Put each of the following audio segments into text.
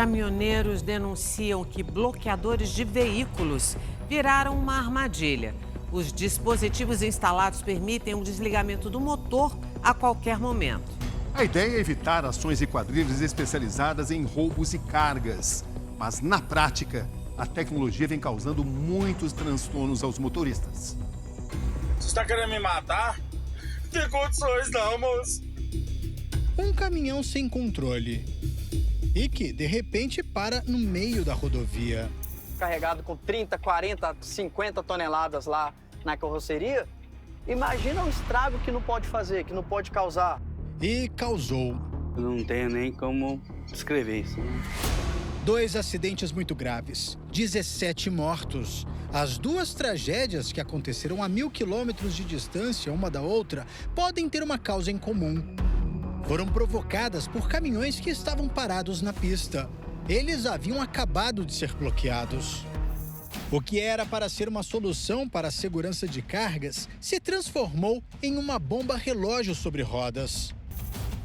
Caminhoneiros denunciam que bloqueadores de veículos viraram uma armadilha. Os dispositivos instalados permitem o desligamento do motor a qualquer momento. A ideia é evitar ações de quadrilhas especializadas em roubos e cargas. Mas, na prática, a tecnologia vem causando muitos transtornos aos motoristas. Você está querendo me matar? Não tem condições não, moço. Um caminhão sem controle e que, de repente, para no meio da rodovia. Carregado com 30, 40, 50 toneladas lá na carroceria, imagina o estrago que não pode fazer, que não pode causar. E causou. Eu não tenho nem como descrever isso. 2 acidentes muito graves, 17 mortos. As 2 tragédias que aconteceram a 1.000 quilômetros de distância uma da outra podem ter uma causa em comum. Foram provocadas por caminhões que estavam parados na pista. Eles haviam acabado de ser bloqueados. O que era para ser uma solução para a segurança de cargas se transformou em uma bomba relógio sobre rodas.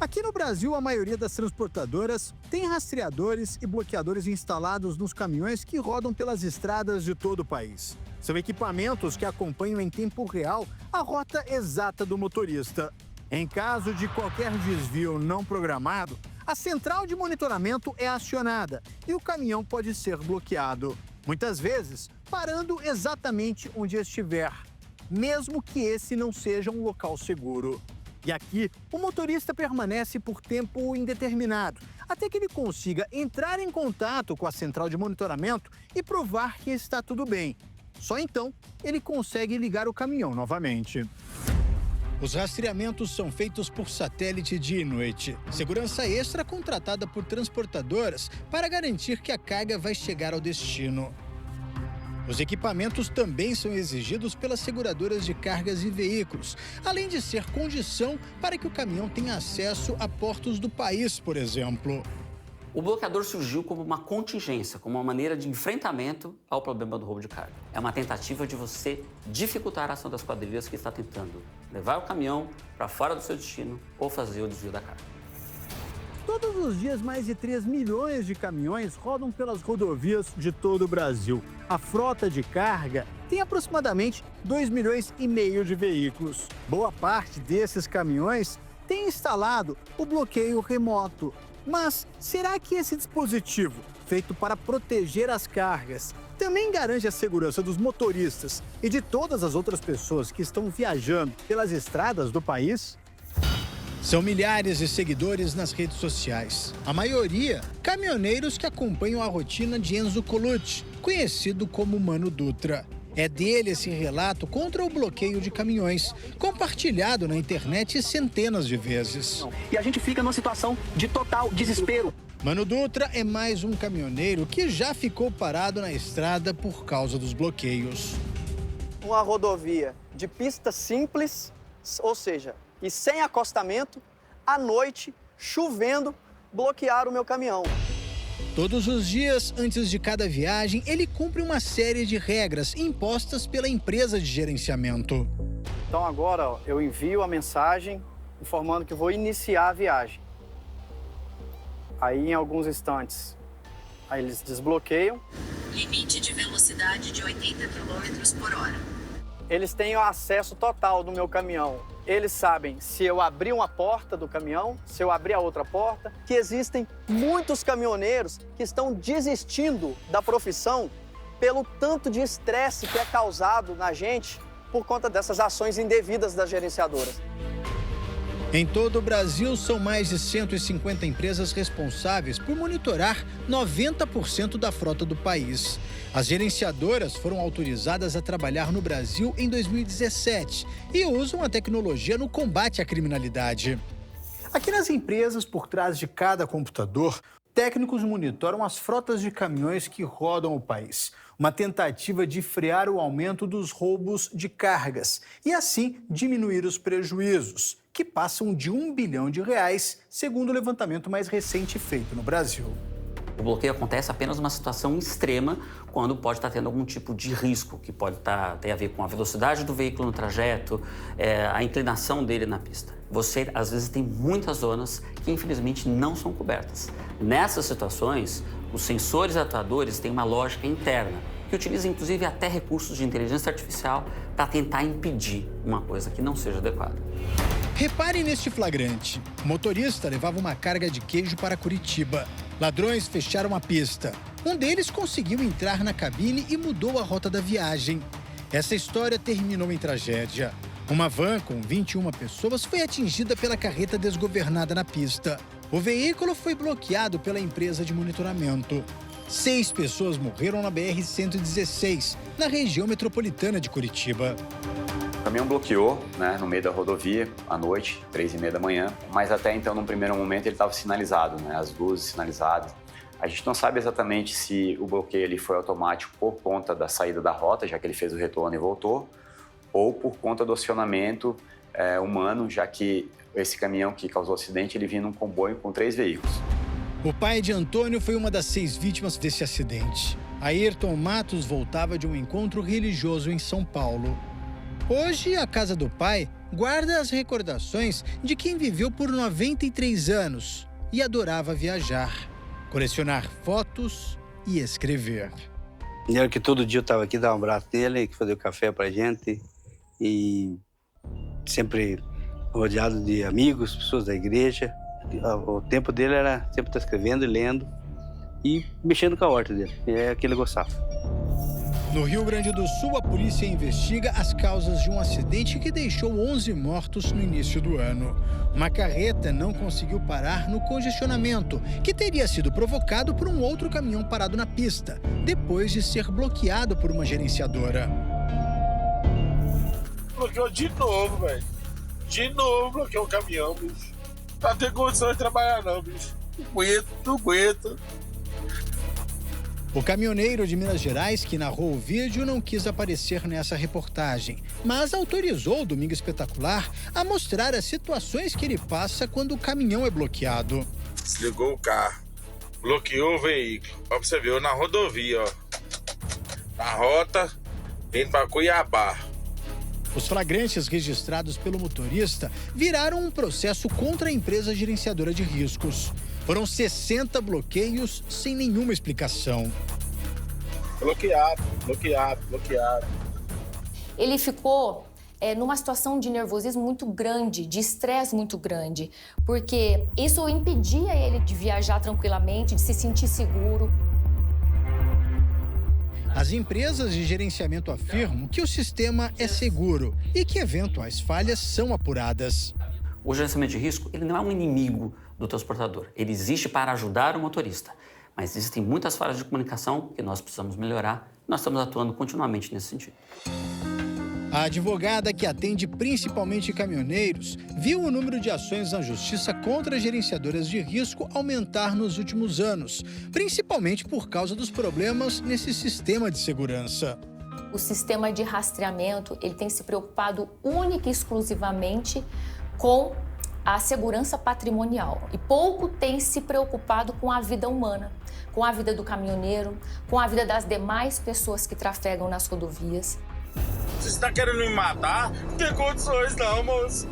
Aqui no Brasil, a maioria das transportadoras tem rastreadores e bloqueadores instalados nos caminhões que rodam pelas estradas de todo o país. São equipamentos que acompanham em tempo real a rota exata do motorista. Em caso de qualquer desvio não programado, a central de monitoramento é acionada e o caminhão pode ser bloqueado. Muitas vezes, parando exatamente onde estiver, mesmo que esse não seja um local seguro. E aqui, o motorista permanece por tempo indeterminado, até que ele consiga entrar em contato com a central de monitoramento e provar que está tudo bem. Só então, ele consegue ligar o caminhão novamente. Os rastreamentos são feitos por satélite dia e noite. Segurança extra contratada por transportadoras para garantir que a carga vai chegar ao destino. Os equipamentos também são exigidos pelas seguradoras de cargas e veículos, além de ser condição para que o caminhão tenha acesso a portos do país, por exemplo. O bloqueador surgiu como uma contingência, como uma maneira de enfrentamento ao problema do roubo de carga. É uma tentativa de você dificultar a ação das quadrilhas que está tentando levar o caminhão para fora do seu destino ou fazer o desvio da carga. Todos os dias, mais de 3 milhões de caminhões rodam pelas rodovias de todo o Brasil. A frota de carga tem aproximadamente 2,5 milhões de veículos. Boa parte desses caminhões tem instalado o bloqueio remoto. Mas será que esse dispositivo, feito para proteger as cargas, também garante a segurança dos motoristas e de todas as outras pessoas que estão viajando pelas estradas do país? São milhares de seguidores nas redes sociais. A maioria, caminhoneiros que acompanham a rotina de Enzo Colucci, conhecido como Mano Dutra. É dele esse relato contra o bloqueio de caminhões, compartilhado na internet centenas de vezes. E a gente fica numa situação de total desespero. Mano Dutra é mais um caminhoneiro que já ficou parado na estrada por causa dos bloqueios. Uma rodovia de pista simples, ou seja, e sem acostamento, à noite, chovendo, bloquearam o meu caminhão. Todos os dias, antes de cada viagem, ele cumpre uma série de regras impostas pela empresa de gerenciamento. Então agora, eu envio a mensagem informando que vou iniciar a viagem. Aí, em alguns instantes, aí eles desbloqueiam. Limite de velocidade de 80 km por hora. Eles têm o acesso total do meu caminhão. Eles sabem se eu abrir uma porta do caminhão, se eu abrir a outra porta, que existem muitos caminhoneiros que estão desistindo da profissão pelo tanto de estresse que é causado na gente por conta dessas ações indevidas das gerenciadoras. Em todo o Brasil, são mais de 150 empresas responsáveis por monitorar 90% da frota do país. As gerenciadoras foram autorizadas a trabalhar no Brasil em 2017 e usam a tecnologia no combate à criminalidade. Aqui nas empresas, por trás de cada computador, técnicos monitoram as frotas de caminhões que rodam o país. Uma tentativa de frear o aumento dos roubos de cargas e, assim, diminuir os prejuízos, que passam de R$1 bilhão, segundo o levantamento mais recente feito no Brasil. O bloqueio acontece apenas numa situação extrema, quando pode estar tendo algum tipo de risco, que pode ter a ver com a velocidade do veículo no trajeto, a inclinação dele na pista. Você, às vezes, tem muitas zonas que, infelizmente, não são cobertas. Nessas situações, Os sensores atuadores têm uma lógica interna, que utiliza inclusive até recursos de inteligência artificial para tentar impedir uma coisa que não seja adequada. Reparem neste flagrante. O motorista levava uma carga de queijo para Curitiba. Ladrões fecharam a pista. Um deles conseguiu entrar na cabine e mudou a rota da viagem. Essa história terminou em tragédia. Uma van com 21 pessoas foi atingida pela carreta desgovernada na pista. O veículo foi bloqueado pela empresa de monitoramento. 6 pessoas morreram na BR-116, na região metropolitana de Curitiba. O caminhão bloqueou, no meio da rodovia, à noite, 3h30 da manhã. Mas até então, num primeiro momento, ele estava sinalizado, as luzes sinalizadas. A gente não sabe exatamente se o bloqueio ele foi automático por conta da saída da rota, já que ele fez o retorno e voltou, ou por conta do acionamento humano, já que esse caminhão que causou o acidente, ele vinha num comboio com 3 veículos. O pai de Antônio foi uma das 6 vítimas desse acidente. Ayrton Matos voltava de um encontro religioso em São Paulo. Hoje, a casa do pai guarda as recordações de quem viveu por 93 anos e adorava viajar, colecionar fotos e escrever. Era que todo dia eu estava aqui, dava um abraço nele, fazer o café pra gente e sempre rodeado de amigos, pessoas da igreja. O tempo dele era sempre estar escrevendo e lendo e mexendo com a horta dele, é o que ele gostava. No Rio Grande do Sul, a polícia investiga as causas de um acidente que deixou 11 mortos no início do ano. Uma carreta não conseguiu parar no congestionamento, que teria sido provocado por um outro caminhão parado na pista, depois de ser bloqueado por uma gerenciadora. Bloqueou de novo, velho. De novo bloqueou o caminhão, bicho. Não tem condição de trabalhar não, bicho. Não aguento. O caminhoneiro de Minas Gerais que narrou o vídeo não quis aparecer nessa reportagem, mas autorizou o Domingo Espetacular a mostrar as situações que ele passa quando o caminhão é bloqueado. Desligou o carro, bloqueou o veículo. Ó, pra você ver, eu na rodovia, ó. Na rota, indo pra Cuiabá. Os flagrantes registrados pelo motorista viraram um processo contra a empresa gerenciadora de riscos. Foram 60 bloqueios sem nenhuma explicação. Bloqueado. Ele ficou numa situação de nervosismo muito grande, de estresse muito grande, porque isso impedia ele de viajar tranquilamente, de se sentir seguro. As empresas de gerenciamento afirmam que o sistema é seguro e que eventuais falhas são apuradas. O gerenciamento de risco ele não é um inimigo do transportador. Ele existe para ajudar o motorista. Mas existem muitas falhas de comunicação que nós precisamos melhorar. Nós estamos atuando continuamente nesse sentido. A advogada que atende principalmente caminhoneiros viu o número de ações na justiça contra gerenciadoras de risco aumentar nos últimos anos, principalmente por causa dos problemas nesse sistema de segurança. O sistema de rastreamento ele tem se preocupado única e exclusivamente com a segurança patrimonial e pouco tem se preocupado com a vida humana, com a vida do caminhoneiro, com a vida das demais pessoas que trafegam nas rodovias. Você está querendo me matar? Não tem condições não, moço.